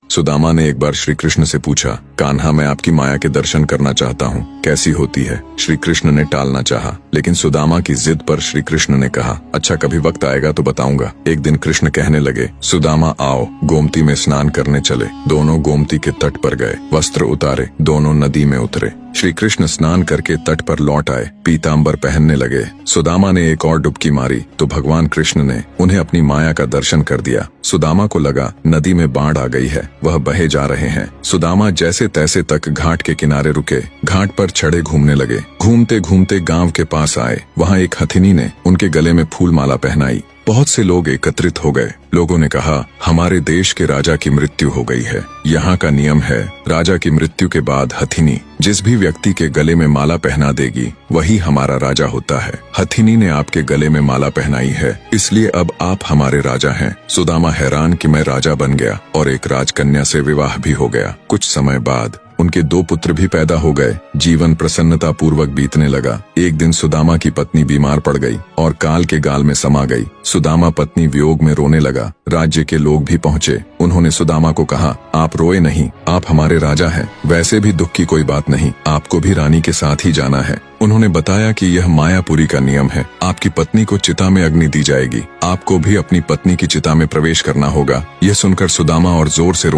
सुदामा ने एक बार श्री कृष्ण से पूछा, कान्हा मैं आपकी माया के दर्शन करना चाहता हूँ, कैसी होती है? श्री कृष्ण ने टालना चाहा, लेकिन सुदामा की जिद पर श्री कृष्ण ने कहा, अच्छा कभी वक्त आएगा तो बताऊंगा। एक दिन कृष्ण कहने लगे, सुदामा आओ गोमती में स्नान करने चले। दोनों गोमती के तट पर गए, वस्त्र उतारे, दोनों नदी में उतरे। श्री कृष्ण स्नान करके तट पर लौट आए, पीतांबर पहनने लगे। सुदामा ने एक और डुबकी मारी तो भगवान कृष्ण ने उन्हें अपनी माया का दर्शन कर दिया। सुदामा को लगा नदी में बाढ़ आ गई है, वह बहे जा रहे हैं। सुदामा जैसे तैसे तक घाट के किनारे रुके, घाट पर छड़े घूमने लगे। घूमते घूमते गांव के पास आए, वहाँ एक हथिनी ने उनके गले में फूल माला पहनाई। बहुत से लोग एकत्रित हो गए। लोगों ने कहा, हमारे देश के राजा की मृत्यु हो गई है। यहाँ का नियम है, राजा की मृत्यु के बाद हथिनी जिस भी व्यक्ति के गले में माला पहना देगी वही हमारा राजा होता है। हथिनी ने आपके गले में माला पहनाई है, इसलिए अब आप हमारे राजा हैं। सुदामा हैरान कि मैं राजा बन गया और एक राजकन्या से विवाह भी हो गया। कुछ समय बाद उनके 2 पुत्र भी पैदा हो गए। जीवन प्रसन्नता पूर्वक बीतने लगा। एक दिन सुदामा की पत्नी बीमार पड़ गई और काल के गाल में समा गई। सुदामा पत्नी वियोग में रोने लगा। राज्य के लोग भी पहुँचे। उन्होंने सुदामा को कहा, आप रोए नहीं, आप हमारे राजा हैं। वैसे भी दुख की कोई बात नहीं, आपको भी रानी के साथ ही जाना है। उन्होंने बताया कि यह मायापुरी का नियम है, आपकी पत्नी को चिता में अग्नि दी जाएगी, आपको भी अपनी पत्नी की चिता में प्रवेश करना होगा। यह सुनकर सुदामा और जोर से